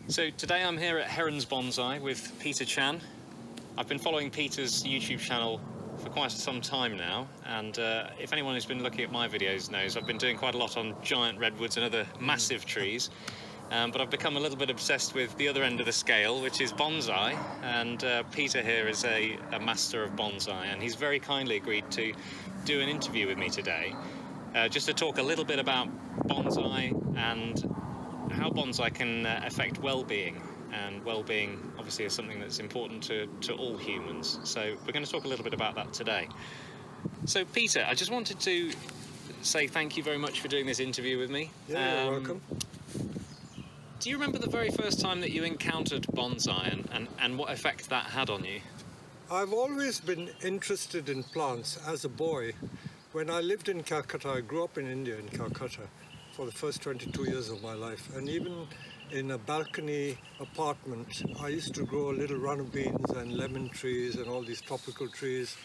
So today I'm here at Herons Bonsai with Peter Chan. I've been following Peter's YouTube channel for quite some time now, and if anyone who's been looking at my videos knows, I've been doing quite a lot on giant redwoods and other massive trees, but I've become a little bit obsessed with the other end of the scale, which is bonsai, and Peter here is a master of bonsai, and he's very kindly agreed to do an interview with me today, just to talk a little bit about bonsai and how bonsai can affect well-being. And well-being obviously is something that's important to all humans, so we're going to talk a little bit about that today. So Peter, I just wanted to say thank you very much for doing this interview with me. Yeah, you're welcome. Do you remember the very first time that you encountered bonsai and what effect that had on you? I've always been interested in plants as a boy. When I lived in Calcutta, I grew up in India in Calcutta for the first 22 years of my life, and even in a balcony apartment, I used to grow little runner beans and lemon trees and all these tropical trees.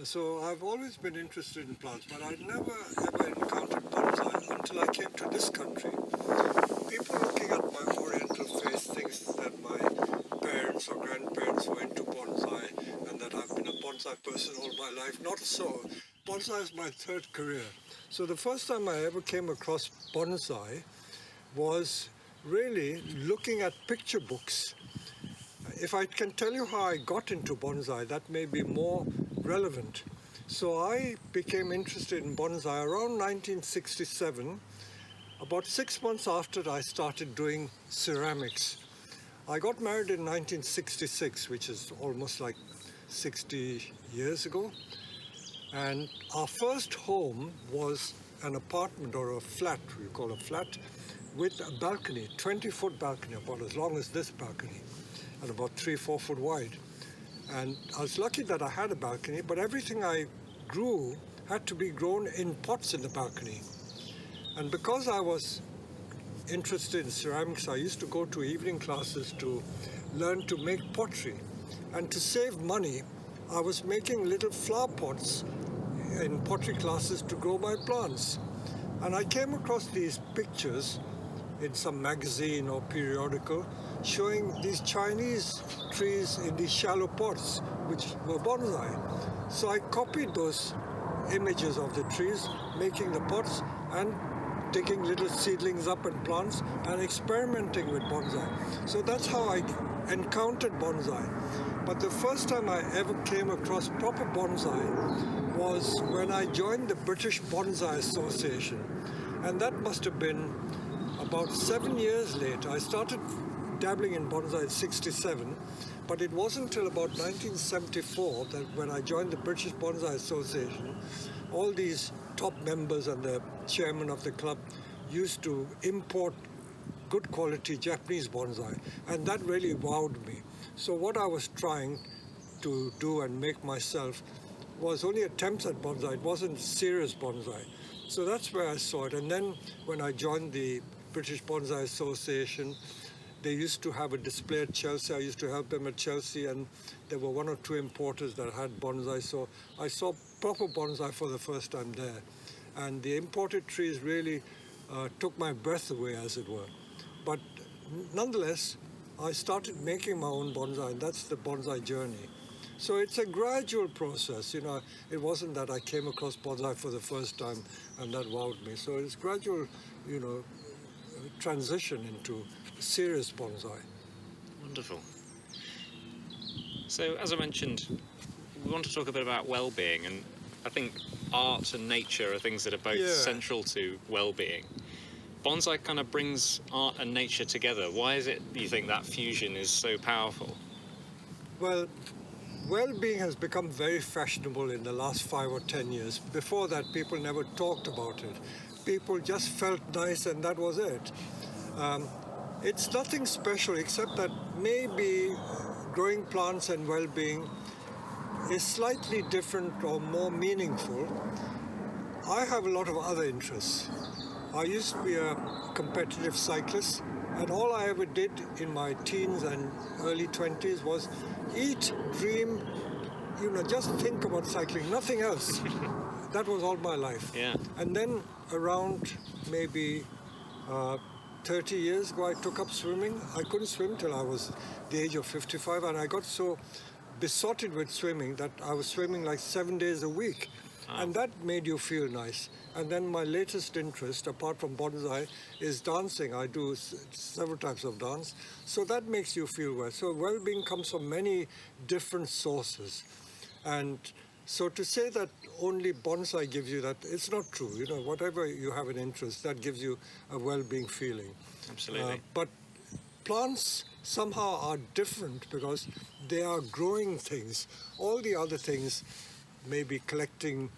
So I've always been interested in plants, but I'd never ever encountered bonsai until I came to this country. People looking at my oriental face thinks that my parents or grandparents were into bonsai and that I've been a bonsai person all my life. Not so. Bonsai is my third career. So the first time I ever came across bonsai was really looking at picture books. If I can tell you how I got into bonsai, that may be more relevant. So I became interested in bonsai around 1967, about 6 months after I started doing ceramics. I got married in 1966, which is almost like 60 years ago. And our first home was an apartment or a flat, we call a flat, with a balcony, 20-foot balcony, about as long as this balcony, and about 3-4 foot wide. And I was lucky that I had a balcony, but everything I grew had to be grown in pots in the balcony. And because I was interested in ceramics, I used to go to evening classes to learn to make pottery. And to save money, I was making little flower pots in pottery classes to grow my plants. And I came across these pictures in some magazine or periodical showing these Chinese trees in these shallow pots, which were bonsai. So I copied those images of the trees, making the pots and taking little seedlings up and plants and experimenting with bonsai. So that's how I encountered bonsai. But the first time I ever came across proper bonsai was when I joined the British Bonsai Association. And that must have been about 7 years later. I started dabbling in bonsai in 67, but it wasn't until about 1974 that when I joined the British Bonsai Association, all these top members and the chairman of the club used to import good quality Japanese bonsai, and that really wowed me. So what I was trying to do and make myself was only attempts at bonsai. It wasn't serious bonsai. So that's where I saw it. And then when I joined the British Bonsai Association, they used to have a display at Chelsea. I used to help them at Chelsea, and there were 1 or 2 importers that had bonsai. So I saw proper bonsai for the first time there. And the imported trees really took my breath away, as it were. But nonetheless, I started making my own bonsai, and that's the bonsai journey. So it's a gradual process, it wasn't that I came across bonsai for the first time and that wowed me. So it's gradual, transition into serious bonsai. Wonderful. So as I mentioned, we want to talk a bit about well-being, and I think art and nature are things that are both central to well-being. Bonsai kind of brings art and nature together. Why is it you think that fusion is so powerful? Well, well-being has become very fashionable in the last 5 or 10 years. Before that, people never talked about it. People just felt nice and that was it. It's nothing special except that maybe growing plants and well-being is slightly different or more meaningful. I have a lot of other interests. I used to be a competitive cyclist, and all I ever did in my teens and early 20s was eat, dream, just think about cycling, nothing else. That was all my life. Yeah. And then around maybe 30 years ago, I took up swimming. I couldn't swim till I was the age of 55, and I got so besotted with swimming that I was swimming like 7 days a week. And that made you feel nice. And then my latest interest, apart from bonsai, is dancing. I do several types of dance. So that makes you feel well. So well-being comes from many different sources. And so to say that only bonsai gives you that, it's not true. You know, whatever you have an interest, that gives you a well-being feeling. Absolutely. But plants somehow are different because they are growing things. All the other things, maybe collecting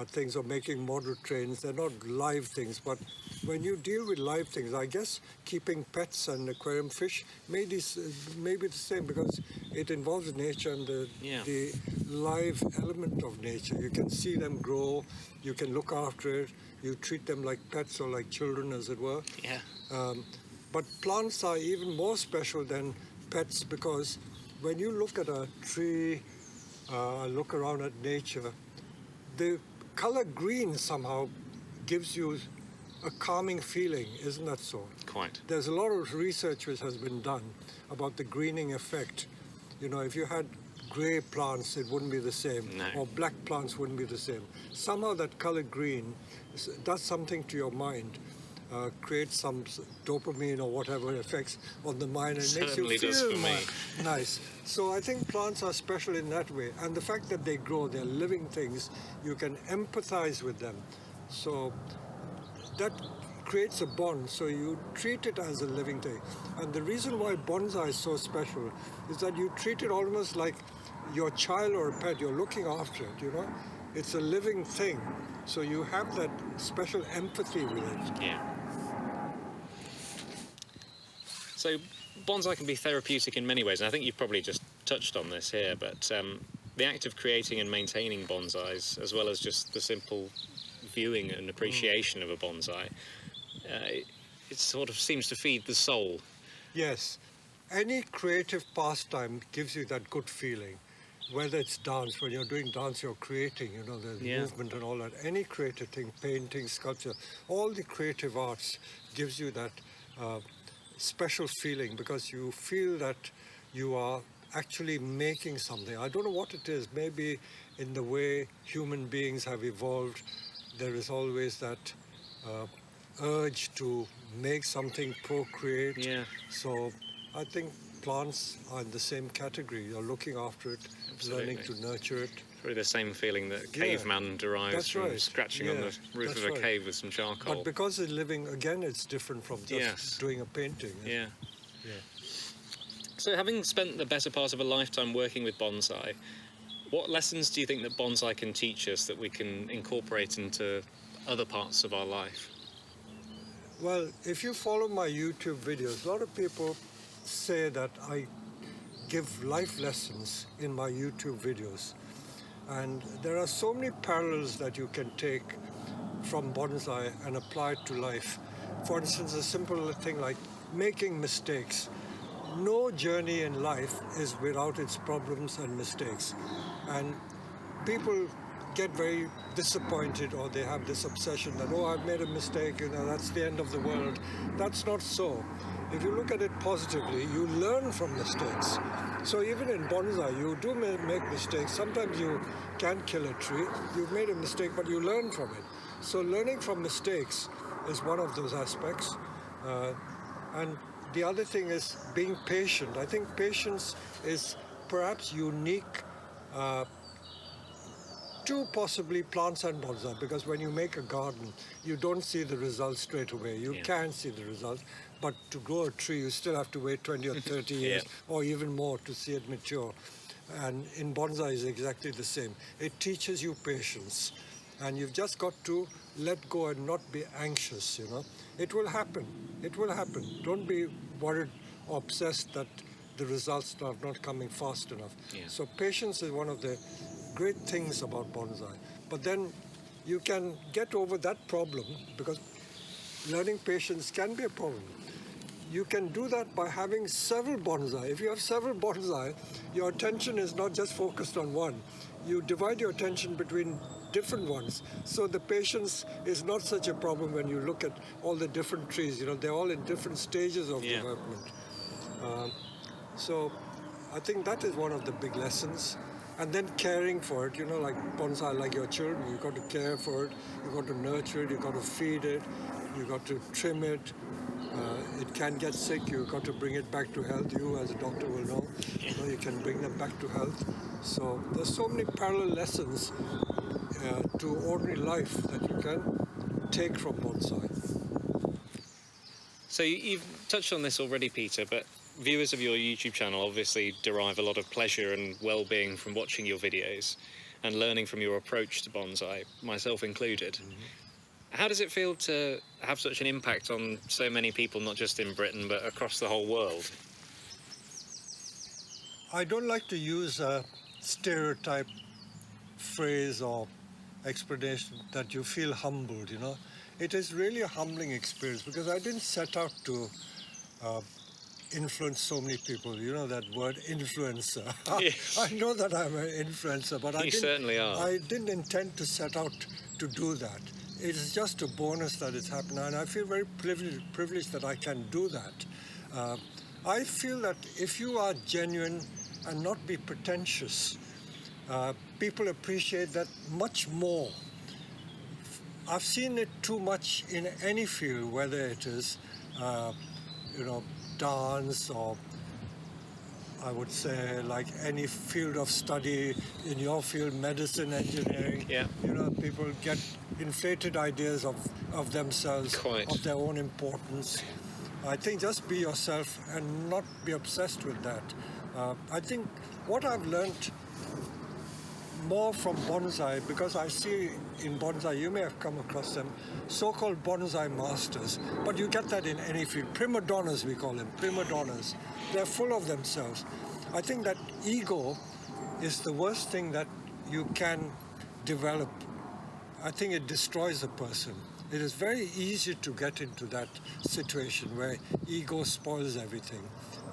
things or making model trains, they're not live things. But when you deal with live things, I guess keeping pets and aquarium fish may be the same because it involves nature and the live element of nature. You can see them grow, you can look after it, you treat them like pets or like children, as it were. Yeah. But plants are even more special than pets because when you look at a tree, look around at nature, the color green somehow gives you a calming feeling, isn't that so? Quite. There's a lot of research which has been done about the greening effect. You know, if you had gray plants, it wouldn't be the same, No. or black plants wouldn't be the same. Somehow that color green does something to your mind, creates some dopamine or whatever effects on the mind, and Certainly makes you does feel for me. nice. So I think plants are special in that way, and the fact that they grow, they're living things, you can empathize with them. So that creates a bond, so you treat it as a living thing. And the reason why bonsai is so special is that you treat it almost like your child or a pet. You're looking after it, you know? It's a living thing, so you have that special empathy with it. Yeah. So bonsai can be therapeutic in many ways, and I think you've probably just touched on this here, but the act of creating and maintaining bonsais, as well as just the simple viewing and appreciation of a bonsai, it sort of seems to feed the soul. Yes, any creative pastime gives you that good feeling. Whether it's dance, when you're doing dance, you're creating, you know, the movement and all that. Any creative thing, painting, sculpture, all the creative arts gives you that special feeling because you feel that you are actually making something. I don't know what it is. Maybe in the way human beings have evolved, there is always that urge to make something, procreate. Yeah. So I think plants are in the same category. You're looking after it, learning to nurture it. Probably the same feeling that a caveman derives That's from right. scratching on the roof That's of a right. cave with some charcoal. But because it's living, again, it's different from just doing a painting. Yeah. Yeah. So having spent the better part of a lifetime working with bonsai, what lessons do you think that bonsai can teach us that we can incorporate into other parts of our life? Well, if you follow my YouTube videos, a lot of people say that I give life lessons in my YouTube videos. And there are so many parallels that you can take from bonsai and apply it to life. For instance, a simple thing like making mistakes. No journey in life is without its problems and mistakes. And people get very disappointed, or they have this obsession that, oh, I've made a mistake, you know, that's the end of the world. That's not so. If you look at it positively, you learn from mistakes. So even in bonsai, you do make mistakes. Sometimes you can kill a tree. You've made a mistake, but you learn from it. So learning from mistakes is one of those aspects. And the other thing is being patient. I think patience is perhaps unique to possibly plants and bonsai, because when you make a garden, you don't see the results straight away. You can see the results, but to grow a tree, you still have to wait 20 or 30 years, or even more, to see it mature. And in bonsai is exactly the same. It teaches you patience, and you've just got to let go and not be anxious, you know. It will happen. It will happen. Don't be worried or obsessed that the results are not coming fast enough. So patience is one of the great things about bonsai. But then you can get over that problem, because learning patience can be a problem. You can do that by having several bonsai. If you have several bonsai, your attention is not just focused on one. You divide your attention between different ones. So the patience is not such a problem when you look at all the different trees. You know, they're all in different stages of development. So I think that is one of the big lessons. And then caring for it, you know, like bonsai, like your children, you've got to care for it, you've got to nurture it, you've got to feed it, you've got to trim it. It can get sick, you've got to bring it back to health. You as a doctor will know, you can bring them back to health. So there's so many parallel lessons to ordinary life that you can take from bonsai. So you've touched on this already, Peter, but viewers of your YouTube channel obviously derive a lot of pleasure and well-being from watching your videos and learning from your approach to bonsai, myself included. Mm-hmm. How does it feel to have such an impact on so many people, not just in Britain, but across the whole world? I don't like to use a stereotype phrase or explanation that you feel humbled, you know. It is really a humbling experience because I didn't set out to influence so many people. You know that word, influencer. Yes. I know that I'm an influencer, but you certainly are. I didn't intend to set out to do that. It is just a bonus that it's happened, and I feel very privileged that I can do that. I feel that if you are genuine and not be pretentious, people appreciate that much more. I've seen it too much in any field, whether it is, dance or I would say like any field of study, in your field, medicine, engineering. Yeah. You know, people get inflated ideas of themselves, Quite. of their own importance. I think just be yourself and not be obsessed with that. I think what I've learned more from bonsai, because I see in bonsai, you may have come across them, so-called bonsai masters, but you get that in any field. Prima donnas, we call them, prima donnas. They're full of themselves. I think that ego is the worst thing that you can develop. I think it destroys a person. It is very easy to get into that situation where ego spoils everything.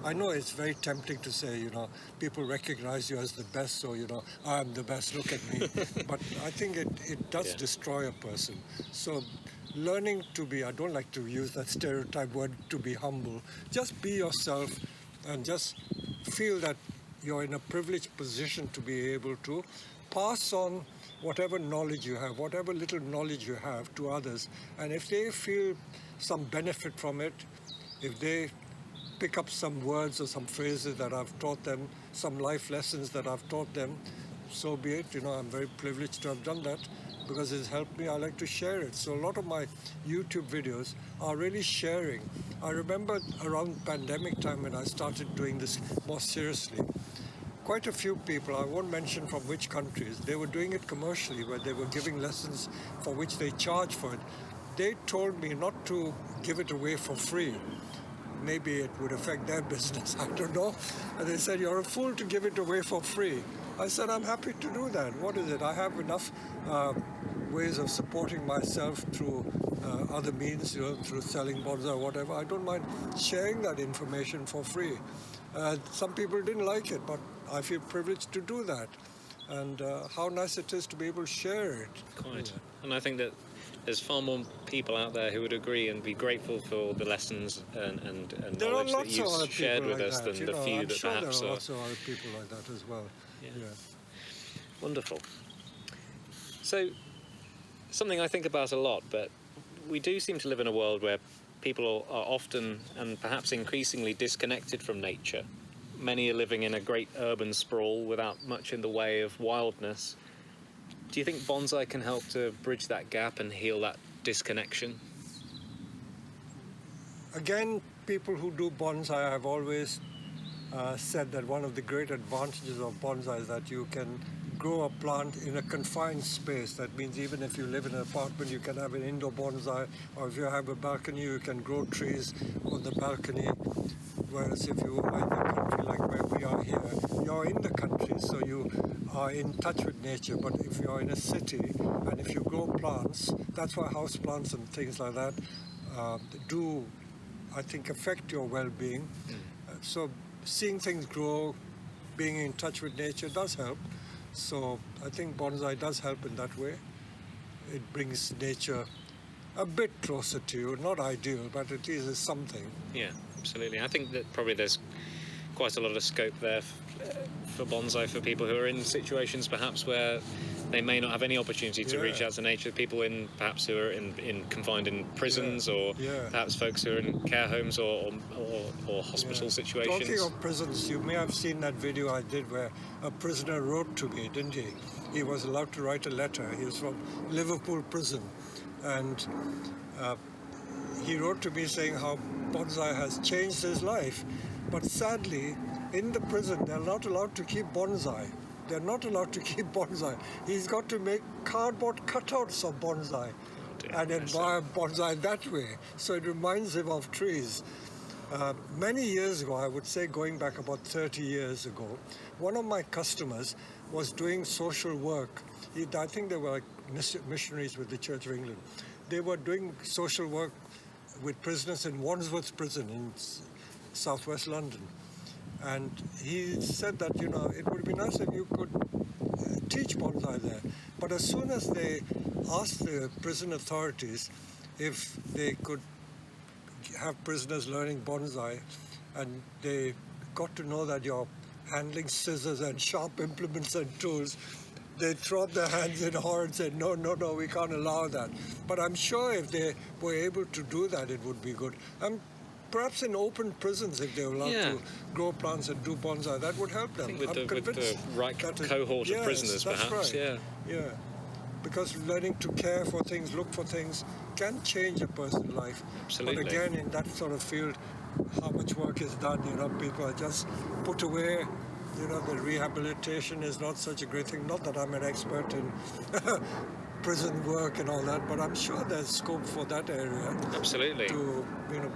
I know it's very tempting to say, you know, people recognize you as the best, so, you know, I'm the best, look at me. But I think it does destroy a person. So learning to be, I don't like to use that stereotype word, to be humble. Just be yourself and just feel that you're in a privileged position to be able to pass on whatever knowledge you have, whatever little knowledge you have to others. And if they feel some benefit from it, if they pick up some words or some phrases that I've taught them, some life lessons that I've taught them, so be it. You know, I'm very privileged to have done that because it's helped me. I like to share it. So a lot of my YouTube videos are really sharing. I remember around pandemic time when I started doing this more seriously, quite a few people, I won't mention from which countries, they were doing it commercially, where they were giving lessons for which they charge for it. They told me not to give it away for free. Maybe it would affect their business, I don't know. And they said, you're a fool to give it away for free. I said, I'm happy to do that. What is it? I have enough ways of supporting myself through other means, you know, through selling bonsai or whatever. I don't mind sharing that information for free. Some people didn't like it, but I feel privileged to do that. And how nice it is to be able to share it. Quite. And I think that there's far more people out there who would agree and be grateful for the lessons and knowledge that you've shared with us than the few that perhaps there are lots of other people like that as well. Yeah. Wonderful. So, something I think about a lot, but we do seem to live in a world where people are often and perhaps increasingly disconnected from nature. Many are living in a great urban sprawl without much in the way of wildness. Do you think bonsai can help to bridge that gap and heal that disconnection? Again, people who do bonsai have always said that one of the great advantages of bonsai is that you can grow a plant in a confined space. That means even if you live in an apartment, you can have an indoor bonsai, or if you have a balcony, you can grow trees on the balcony. Whereas if you are in the country like where we are here, you're in the country, so you are in touch with nature. But if you're in a city and if you grow plants, that's why house plants and things like that do, I think, affect your well-being. So seeing things grow, being in touch with nature does help. So I think bonsai does help in that way. It brings nature a bit closer to you. Not ideal, but at least it's something. Yeah, absolutely. I think that probably there's quite a lot of scope there for bonsai for people who are in situations perhaps where they may not have any opportunity to reach out to nature. People perhaps who are in confined in prisons, or perhaps folks who are in care homes or hospital situations. Talking of prisons, you may have seen that video I did where a prisoner wrote to me, didn't he? He was allowed to write a letter. He was from Liverpool prison, and he wrote to me saying how bonsai has changed his life. But sadly, in the prison, they're not allowed to keep bonsai. They're not allowed to keep bonsai. He's got to make cardboard cutouts of bonsai and admire bonsai that way. So it reminds him of trees. Many years ago, I would say going back about 30 years ago, one of my customers was doing social work. I think they were missionaries with the Church of England. They were doing social work with prisoners in Wandsworth Prison in southwest London. And he said that, it would be nice if you could teach bonsai there. But as soon as they asked the prison authorities if they could have prisoners learning bonsai, and they got to know that you're handling scissors and sharp implements and tools, they threw up their hands in horror and said, no, we can't allow that. But I'm sure if they were able to do that, it would be good. Perhaps in open prisons, if they were allowed to grow plants and do bonsai, that would help them. I think with the right cohort of prisoners, perhaps. Right. Yeah. Because learning to care for things, look for things, can change a person's life. Absolutely. But again, in that sort of field, how much work is done, people are just put away. The rehabilitation is not such a great thing. Not that I'm an expert in prison work and all that, but I'm sure there's scope for that area. Absolutely. To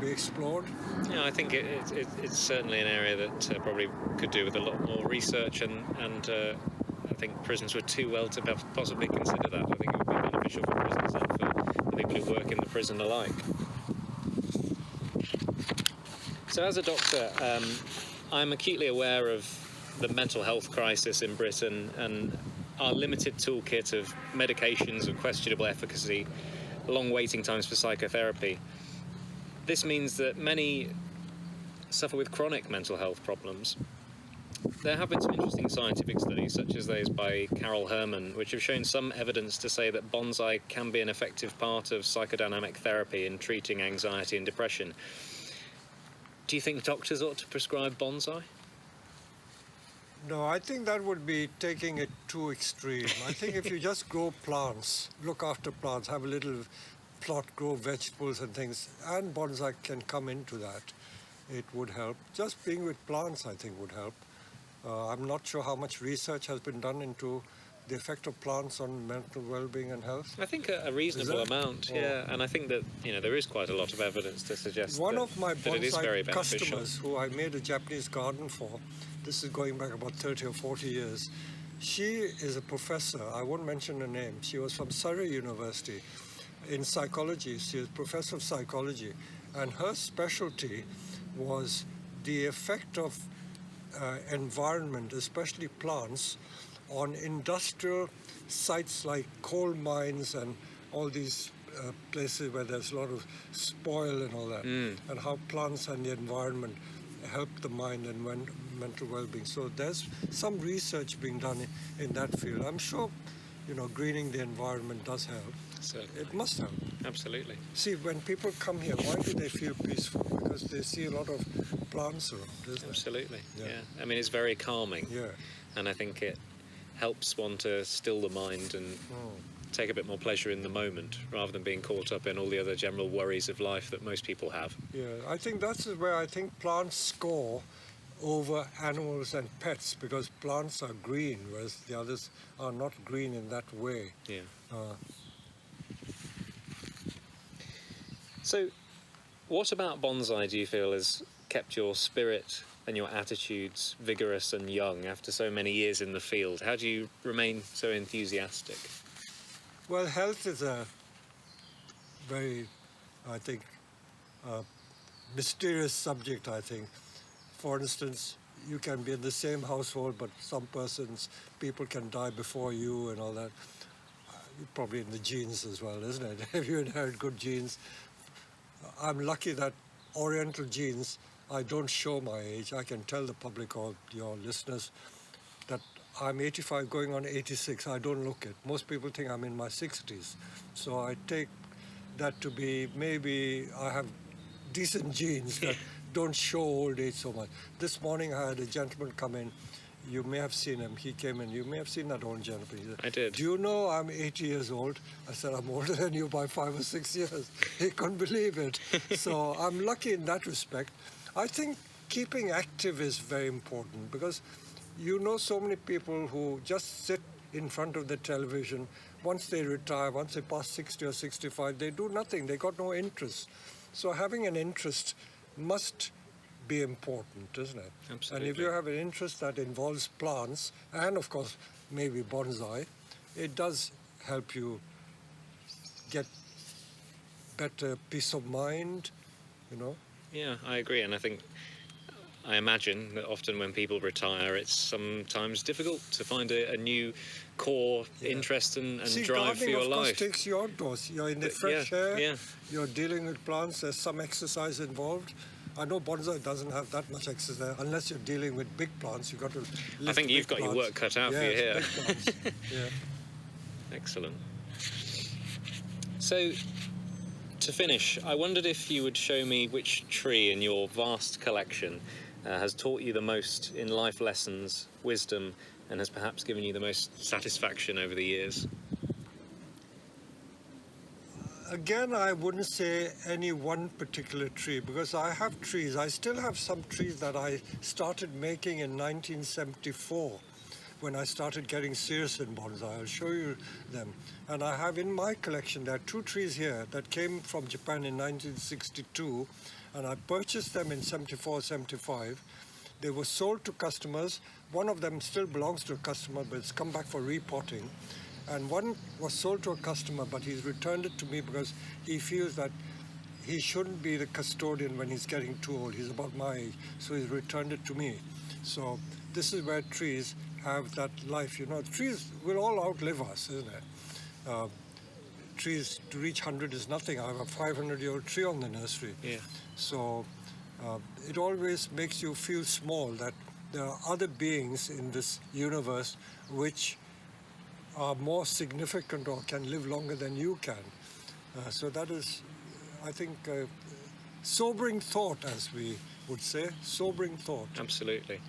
be explored. Yeah, I think it's certainly an area that probably could do with a lot more research, and I think prisons were too well to possibly consider that. I think it would be beneficial for prisons and for the people who work in the prison alike. So as a doctor, I'm acutely aware of the mental health crisis in Britain and our limited toolkit of medications of questionable efficacy, long waiting times for psychotherapy. This means that many suffer with chronic mental health problems. There have been some interesting scientific studies, such as those by Carol Herman, which have shown some evidence to say that bonsai can be an effective part of psychodynamic therapy in treating anxiety and depression. Do you think doctors ought to prescribe bonsai? No, I think that would be taking it too extreme. I think if you just grow plants, look after plants, have a little plot, grow vegetables and things, and bonsai can come into that, it would help. Just being with plants, I think, would help. I'm not sure how much research has been done into the effect of plants on mental well-being and health. I think a reasonable amount, and I think that there is quite a lot of evidence to suggest one of my bonsai beneficial. Customers who I made a Japanese garden for, this is going back about 30 or 40 years, she is a professor. I won't mention her name. She was from Surrey University in psychology. She is professor of psychology, and her specialty was the effect of environment, especially plants, on industrial sites like coal mines and all these places where there's a lot of spoil and all that, and how plants and the environment help the mind and mental well-being. So there's some research being done in that field. I'm sure, greening the environment does help. Certainly. It must help. Absolutely. See, when people come here, why do they feel peaceful? Because they see a lot of plants around, isn't it? Absolutely. Yeah. I mean, it's very calming. Yeah. And I think it helps one to still the mind and take a bit more pleasure in the moment, rather than being caught up in all the other general worries of life that most people have. Yeah, I think that's where I think plants score over animals and pets, because plants are green, whereas the others are not green in that way. Yeah. So, what about bonsai do you feel has kept your spirit and your attitudes vigorous and young after so many years in the field? How do you remain so enthusiastic? Well, health is a very, mysterious subject, I think. For instance, you can be in the same household, but people can die before you and all that. Probably in the genes as well, isn't it? If you inherit good genes. I'm lucky that Oriental genes, I don't show my age. I can tell the public or your listeners that I'm 85 going on 86. I don't look it. Most people think I'm in my 60s. So I take that to be maybe I have decent genes that don't show old age so much. This morning I had a gentleman come in. You may have seen him. He came in. You may have seen that old gentleman. He said, I did. Do you know I'm 80 years old? I said, I'm older than you by 5 or 6 years. He couldn't believe it. So I'm lucky in that respect. I think keeping active is very important because you know so many people who just sit in front of the television. Once they retire, once they pass 60 or 65, they do nothing. They got no interest. So having an interest must be important, isn't it? Absolutely. And if you have an interest that involves plants and, of course, maybe bonsai, it does help you get better peace of mind, you know. Yeah, I agree, and I imagine that often when people retire, it's sometimes difficult to find a new core interest and drive for your gardening, of course, life. takes you outdoors. You're in the fresh air, you're dealing with plants, there's some exercise involved. I know bonsai doesn't have that much exercise unless you're dealing with big plants. You've got to lift I think you've got plants. your work cut out for you here. Big plants. Yeah. Excellent. So, to finish, I wondered if you would show me which tree in your vast collection has taught you the most in life lessons, wisdom, and has perhaps given you the most satisfaction over the years. Again, I wouldn't say any one particular tree because I have trees. I still have some trees that I started making in 1974 when I started getting serious in bonsai. I'll show you them. And I have in my collection, there are 2 trees here that came from Japan in 1962, and I purchased them in 74, 75. They were sold to customers. One of them still belongs to a customer, but it's come back for repotting. And one was sold to a customer, but he's returned it to me because he feels that he shouldn't be the custodian when he's getting too old. He's about my age, so he's returned it to me. So this is where trees have that life. You know, trees will all outlive us, isn't it? Trees to reach 100 is nothing. I have a 500-year-old tree on the nursery. Yeah. So it always makes you feel small that there are other beings in this universe which are more significant or can live longer than you can. So that is, I think, sobering thought, as we would say, sobering thought. Absolutely.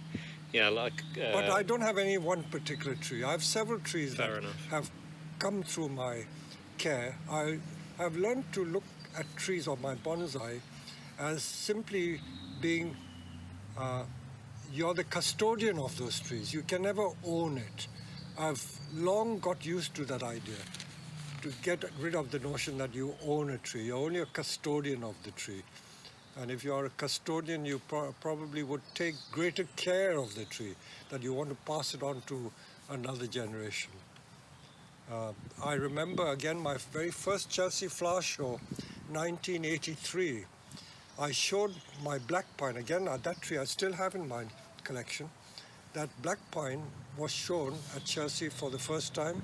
Yeah, like... But I don't have any one particular tree. I have several trees that have come through my care. I have learned to look at trees or my bonsai as simply being, you're the custodian of those trees. You can never own it. I've long got used to that idea, to get rid of the notion that you own a tree. You're only a custodian of the tree. And if you're a custodian, you probably would take greater care of the tree, that you want to pass it on to another generation. I remember, again, my very first Chelsea flower show, 1983. I showed my black pine. Again, that tree I still have in my collection. That black pine was shown at Chelsea for the first time,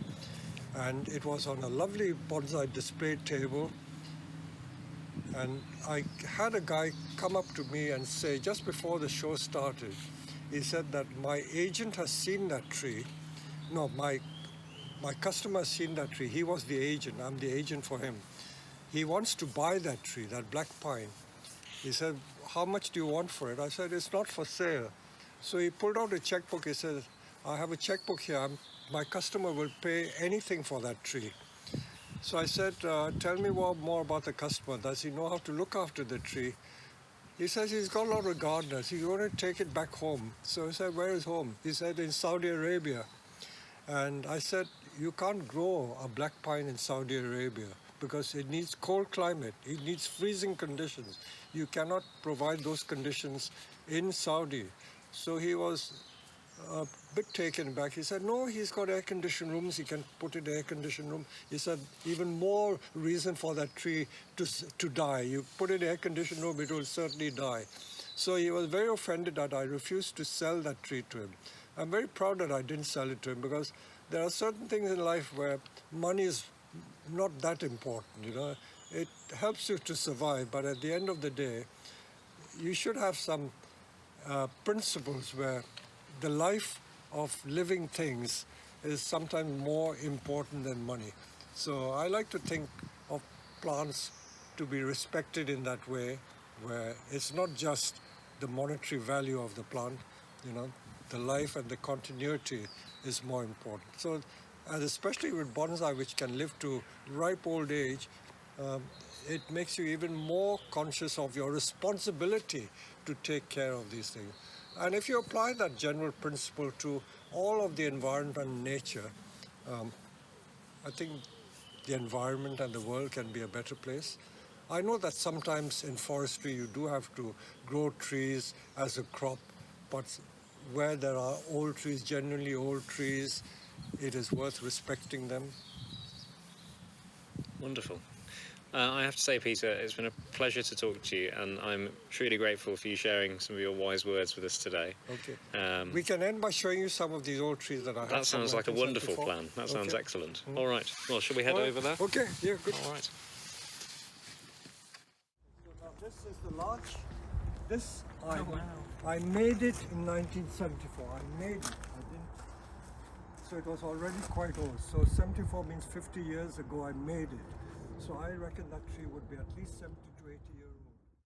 and it was on a lovely bonsai display table. And I had a guy come up to me and say, just before the show started, he said that my agent has seen that tree. No, my customer has seen that tree. He was the agent. I'm the agent for him. He wants to buy that tree, that black pine. He said, how much do you want for it? I said, it's not for sale. So he pulled out a checkbook. He said, I have a checkbook here. My customer will pay anything for that tree. So I said, tell me more about the customer. Does he know how to look after the tree? He says he's got a lot of gardeners. He's going to take it back home. So I said, where is home? He said, in Saudi Arabia. And I said, you can't grow a black pine in Saudi Arabia because it needs cold climate. It needs freezing conditions. You cannot provide those conditions in Saudi. So he was a bit taken back. He said, no, he's got air-conditioned rooms. He can put it in air-conditioned room. He said, even more reason for that tree to die. You put it in air-conditioned room, it will certainly die. So he was very offended that I refused to sell that tree to him. I'm very proud that I didn't sell it to him, because there are certain things in life where money is not that important, you know. It helps you to survive, but at the end of the day, you should have some principles where the life of living things is sometimes more important than money. So I like to think of plants to be respected in that way, where it's not just the monetary value of the plant, you know, the life and the continuity is more important. So, and especially with bonsai, which can live to ripe old age, it makes you even more conscious of your responsibility to take care of these things. And if you apply that general principle to all of the environment and nature, I think the environment and the world can be a better place. I know that sometimes in forestry you do have to grow trees as a crop, but where there are old trees, genuinely old trees, it is worth respecting them. Wonderful. I have to say, Peter, it's been a pleasure to talk to you, and I'm truly grateful for you sharing some of your wise words with us today. Okay. We can end by showing you some of these old trees that I have. That sounds like a wonderful plan. That sounds excellent. All right. Well, shall we head over there? Okay. Yeah, good. All right. So now this is the larch. This I made it in 1974. I made it. I didn't. So it was already quite old. So 74 means 50 years ago I made it. So I reckon that tree would be at least 70 to 80 years.